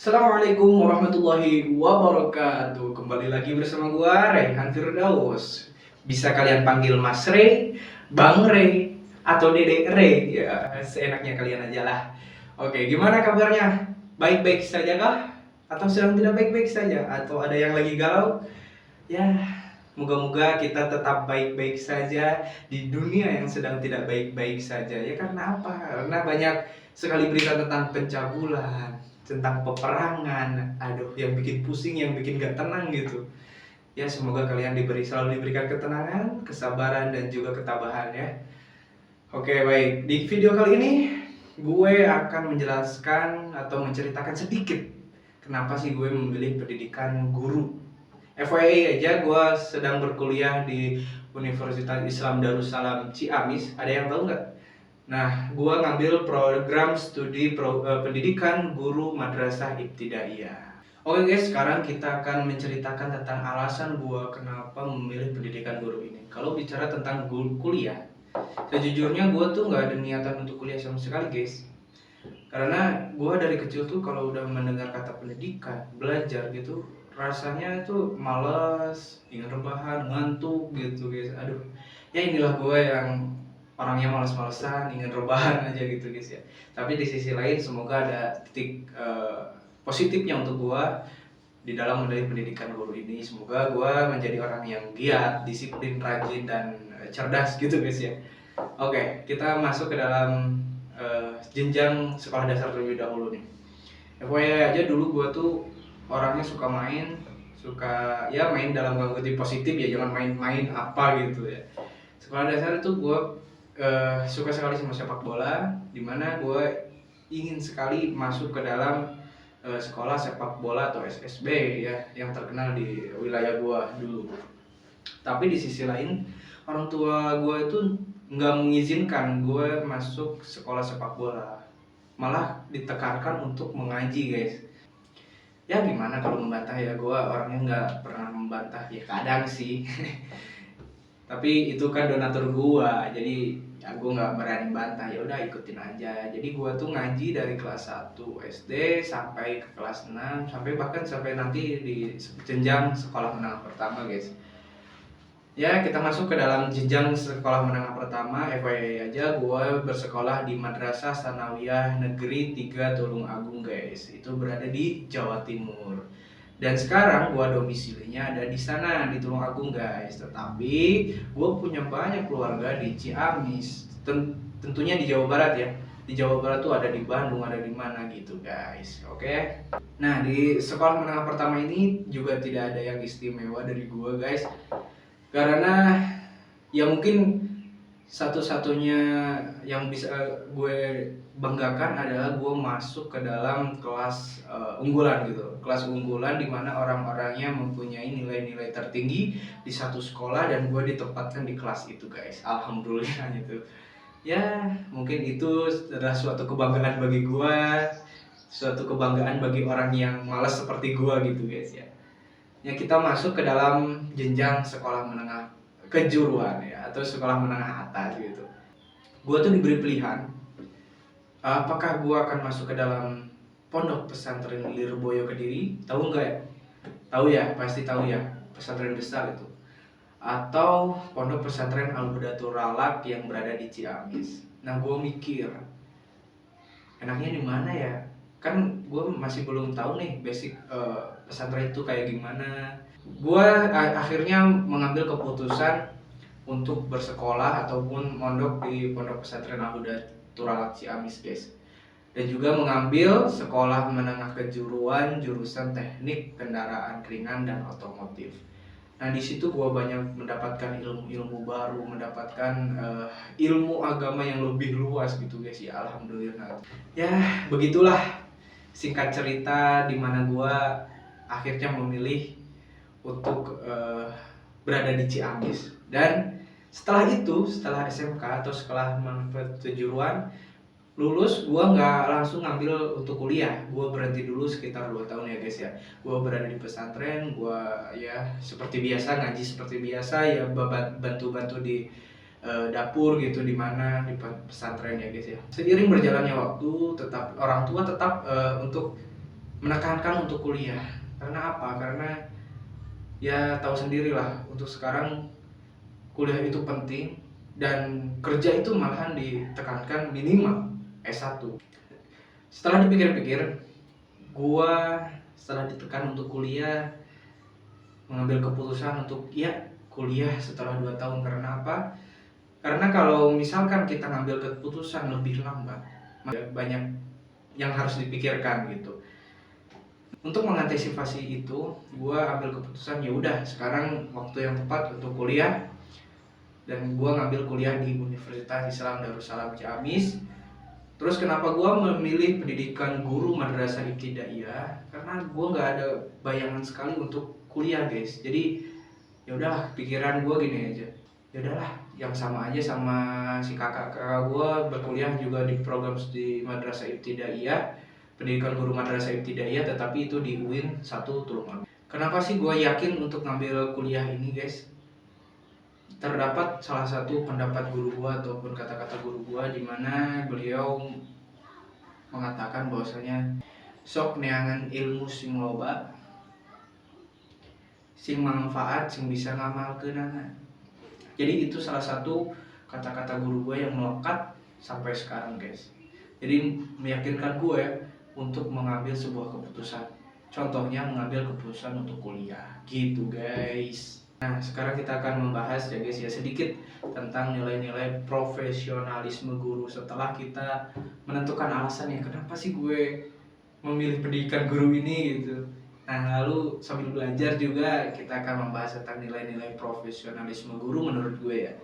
Assalamualaikum warahmatullahi wabarakatuh. Kembali lagi bersama gua Raihan Firdaus. Bisa kalian panggil Mas Rey, Bang Rey, atau Dede Rey. Ya, seenaknya kalian aja lah. Oke, gimana kabarnya? Baik-baik saja kah? Atau sedang tidak baik-baik saja? Atau ada yang lagi galau? Ya, moga-moga kita tetap baik-baik saja di dunia yang sedang tidak baik-baik saja. Ya karena apa? Karena banyak sekali berita tentang pencabulan, tentang peperangan. Aduh, yang bikin pusing, yang bikin gak tenang gitu. Ya, semoga kalian selalu diberikan ketenangan, kesabaran, dan juga ketabahan ya. Oke, baik. Di video kali ini gue akan menjelaskan atau menceritakan sedikit kenapa sih gue memilih pendidikan guru. FYI aja, gue sedang berkuliah di Universitas Islam Darussalam Ciamis. Ada yang tahu nggak? Nah, gue ngambil program studi pendidikan guru madrasah ibtidaiyah. Oke guys, sekarang kita akan menceritakan tentang alasan gue kenapa memilih pendidikan guru ini. Kalau bicara tentang kuliah, sejujurnya gue tuh nggak ada niatan untuk kuliah sama sekali guys. Karena gue dari kecil tuh kalau udah mendengar kata pendidikan, belajar gitu, rasanya tuh males, ingin rebahan, ngantuk gitu guys. Aduh, ya inilah gue yang orangnya males-malesan, ingin rebahan aja gitu guys ya. Tapi di sisi lain semoga ada titik positifnya untuk gue di dalam memilih pendidikan guru ini. Semoga gue menjadi orang yang giat, disiplin, rajin, dan cerdas gitu guys ya. Oke, kita masuk ke dalam jenjang sekolah dasar terlebih dahulu nih. FYI aja, dulu gue tuh orangnya suka main, suka ya main dalam kutip positif ya, jangan main-main apa gitu ya. Sekolah dasar itu gue suka sekali sama sepak bola, dimana gue ingin sekali masuk ke dalam sekolah sepak bola atau SSB ya, yang terkenal di wilayah gue dulu. Tapi di sisi lain, orang tua gue itu nggak mengizinkan gue masuk sekolah sepak bola, malah ditekankan untuk mengaji guys. Ya gimana kalau membantah ya, gue orangnya nggak pernah membantah ya, kadang sih. Tapi itu kan donatur gue, jadi ya gue nggak berani bantah, ya udah ikutin aja. Jadi gue tuh ngaji dari kelas 1 SD sampai ke kelas 6, sampai nanti di jenjang sekolah menengah pertama guys. Ya, kita masuk ke dalam jenjang sekolah menengah pertama. FYI aja, gue bersekolah di Madrasah Sanawiyah Negeri 3 Tulung Agung guys. Itu berada di Jawa Timur. Dan sekarang gue domisilinya ada di sana, di Tulung Agung guys. Tetapi gue punya banyak keluarga di Ciamis. Tentunya di Jawa Barat ya. Di Jawa Barat tuh ada di Bandung, ada di mana gitu guys. Oke. Nah, di sekolah menengah pertama ini juga tidak ada yang istimewa dari gue guys. Karena ya mungkin satu-satunya yang bisa gue banggakan adalah gue masuk ke dalam kelas unggulan gitu. Kelas unggulan di mana orang-orangnya mempunyai nilai-nilai tertinggi di satu sekolah, dan gue ditempatkan di kelas itu guys. Alhamdulillah gitu. Ya mungkin itu adalah suatu kebanggaan bagi gue, suatu kebanggaan bagi orang yang malas seperti gue gitu guys ya. Ya, kita masuk ke dalam jenjang sekolah menengah kejuruan ya, atau sekolah menengah atas gitu. Gue tuh diberi pilihan, apakah gue akan masuk ke dalam pondok pesantren Lirboyo Kediri, tahu nggak ya? Tahu ya, pasti tahu ya, pesantren besar itu. Atau pondok pesantren Al-Hudatul Ralak yang berada di Ciamis. Nah, gue mikir, enaknya di mana ya? Kan gue masih belum tahu nih basic pesantren itu kayak gimana. Gue akhirnya mengambil keputusan untuk bersekolah ataupun mondok di pondok pesantren Al-Hudatul Ralak Ciamis guys. Dan juga mengambil sekolah menengah kejuruan jurusan teknik kendaraan ringan dan otomotif. Nah, di situ gue banyak mendapatkan ilmu-ilmu baru, mendapatkan ilmu agama yang lebih luas gitu guys ya, alhamdulillah. Ya begitulah singkat cerita di mana gue akhirnya memilih untuk berada di Ciamis. Dan setelah itu, setelah SMK atau sekolah menengah kejuruan lulus, gue nggak langsung ngambil untuk kuliah. Gue berhenti dulu sekitar 2 tahun ya guys ya. Gue berada di pesantren, gue ya seperti biasa ngaji seperti biasa ya, bantu-bantu di dapur gitu, di mana di pesantren ya guys ya. Seiring berjalannya waktu, tetap orang tua tetap untuk menekankan untuk kuliah. Karena apa? Karena ya tahu sendirilah, untuk sekarang kuliah itu penting dan kerja itu malahan ditekankan minimal S1. Setelah dipikir-pikir, gua setelah ditekan untuk kuliah mengambil keputusan untuk ya kuliah setelah 2 tahun. Karena apa? Karena kalau misalkan kita ngambil keputusan lebih lambat, banyak yang harus dipikirkan gitu. Untuk mengantisipasi itu, gue ambil keputusan ya udah sekarang waktu yang tepat untuk kuliah, dan gue ngambil kuliah di Universitas Islam Darussalam Ciamis. Terus kenapa gue memilih pendidikan guru madrasah ibtidaiyah? Karena gue nggak ada bayangan sekali untuk kuliah guys. Jadi ya udahlah, pikiran gue gini aja. Ya udahlah, yang sama aja sama si kakak-kakak gue berkuliah juga di program di madrasah ibtidaiyah, pendidikan guru madrasah ibtidaiyah, tetapi itu di UIN 1 Tulungagung. Kenapa sih gue yakin untuk ngambil kuliah ini guys? Terdapat salah satu pendapat guru gue ataupun kata-kata guru gue di mana beliau mengatakan bahwasanya sok neangan ilmu sing loba, sing manfaat sing bisa ngamalkeunana. Jadi itu salah satu kata-kata guru gue yang melekat sampai sekarang guys. Jadi meyakinkan gue untuk mengambil sebuah keputusan. Contohnya mengambil keputusan untuk kuliah gitu guys. Nah sekarang kita akan membahas ya guys ya sedikit tentang nilai-nilai profesionalisme guru setelah kita menentukan alasannya kenapa sih gue memilih pendidikan guru ini gitu. Nah lalu sambil belajar juga kita akan membahas tentang nilai-nilai profesionalisme guru menurut gue ya.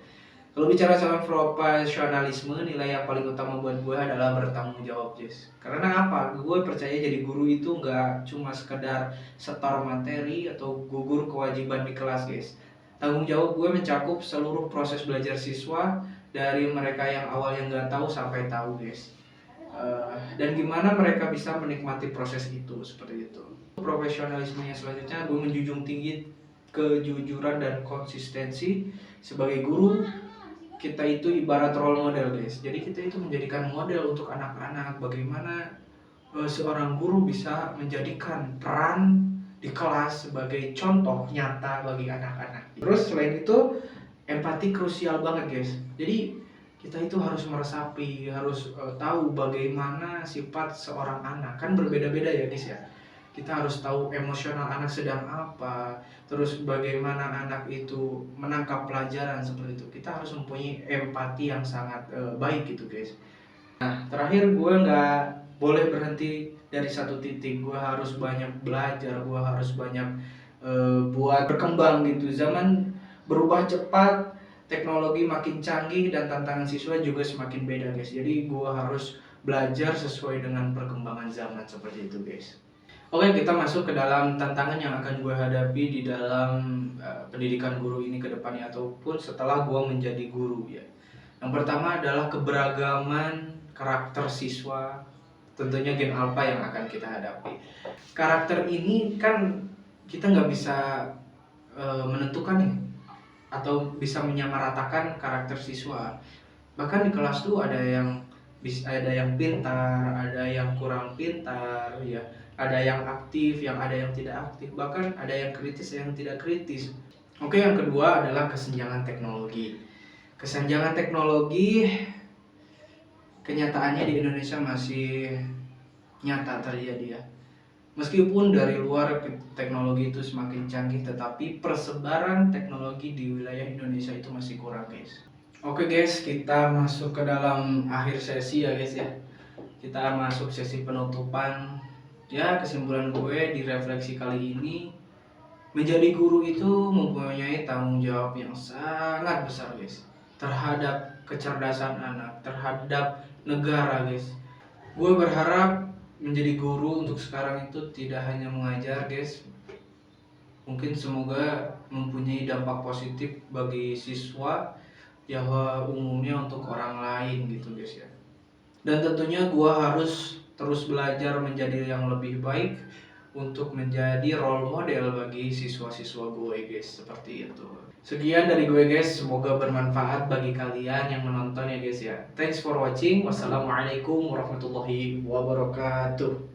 Kalau bicara soal profesionalisme, nilai yang paling utama buat gue adalah bertanggung jawab, Jess. Karena apa? Gue percaya jadi guru itu nggak cuma sekedar setor materi atau gugur kewajiban di kelas, guys. Tanggung jawab gue mencakup seluruh proses belajar siswa, dari mereka yang awalnya nggak tahu sampai tahu, guys. Dan gimana mereka bisa menikmati proses itu, seperti itu. Profesionalismenya selanjutnya, gue menjunjung tinggi kejujuran dan konsistensi. Sebagai guru, kita itu ibarat role model guys. Jadi kita itu menjadikan model untuk anak-anak bagaimana seorang guru bisa menjadikan peran di kelas sebagai contoh nyata bagi anak-anak. Terus selain itu empati krusial banget guys. Jadi kita itu harus meresapi, harus tahu bagaimana sifat seorang anak. Kan berbeda-beda ya guys ya. Kita harus tahu emosional anak sedang apa, terus bagaimana anak itu menangkap pelajaran seperti itu. Kita harus mempunyai empati yang sangat baik gitu guys. Nah terakhir, gue nggak boleh berhenti dari satu titik. Gue harus banyak belajar, gue harus banyak buat berkembang gitu. Zaman berubah cepat, teknologi makin canggih, dan tantangan siswa juga semakin beda guys. Jadi gue harus belajar sesuai dengan perkembangan zaman seperti itu guys. Oke, kita masuk ke dalam tantangan yang akan gue hadapi di dalam pendidikan guru ini ke depannya ataupun setelah gue menjadi guru ya. Yang pertama adalah keberagaman karakter siswa, tentunya gen alpha yang akan kita hadapi. Karakter ini kan kita nggak bisa menentukan nih atau bisa menyamaratakan karakter siswa. Bahkan di kelas tuh ada yang pintar, ada yang kurang pintar ya. Ada yang aktif, yang ada yang tidak aktif, bahkan ada yang kritis, yang tidak kritis. Oke, yang kedua adalah kesenjangan teknologi. Kesenjangan teknologi kenyataannya di Indonesia masih nyata terjadi ya. Meskipun dari luar teknologi itu semakin canggih, tetapi persebaran teknologi di wilayah Indonesia itu masih kurang guys. Oke guys, kita masuk ke dalam akhir sesi ya guys ya. Kita masuk sesi penutupan. Ya, kesimpulan gue di refleksi kali ini, menjadi guru itu mempunyai tanggung jawab yang sangat besar guys, terhadap kecerdasan anak, terhadap negara guys. Gue berharap menjadi guru untuk sekarang itu tidak hanya mengajar guys, mungkin semoga mempunyai dampak positif bagi siswa ya, umumnya untuk orang lain gitu guys ya. Dan tentunya gue harus terus belajar menjadi yang lebih baik untuk menjadi role model bagi siswa-siswa gue guys, seperti itu. Sekian dari gue guys, semoga bermanfaat bagi kalian yang menonton ya guys ya. Thanks for watching. Wassalamualaikum warahmatullahi wabarakatuh.